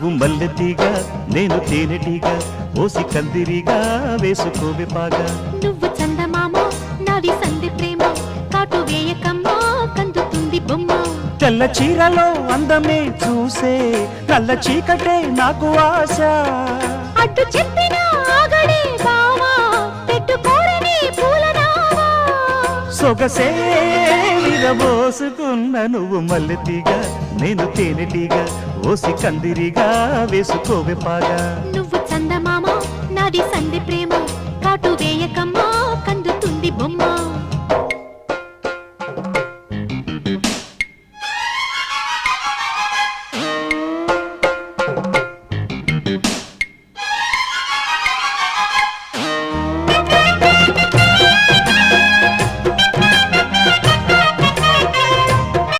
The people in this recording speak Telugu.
నువ్వు మల్లెతీగా నేను తేనెటీగా ఓసి కందిరిగా వేసుకోవే పాగా నువ్వు చందమామ నాది సంధి ప్రేమ కాటు వేయకమ్మా కందుతుంది బొమ్మ తెల్ల చీరలో అందమే చూసే నల్ల చీకటే నాకు ఆశ అడ్డు చెప్పిన ఆగడే బావా పెట్టుకోరని పూలనావా సొగసే విరబోసుకున్న నువ్వు మల్లెతీగా నేను తేనెటీగా ఓసి కందిరిగా వేసుకోవే పాగా నువ్వు చందమామ నాది సంధి ప్రేమ కాటు వేయకమ్మా కందుతుంది బొమ్మ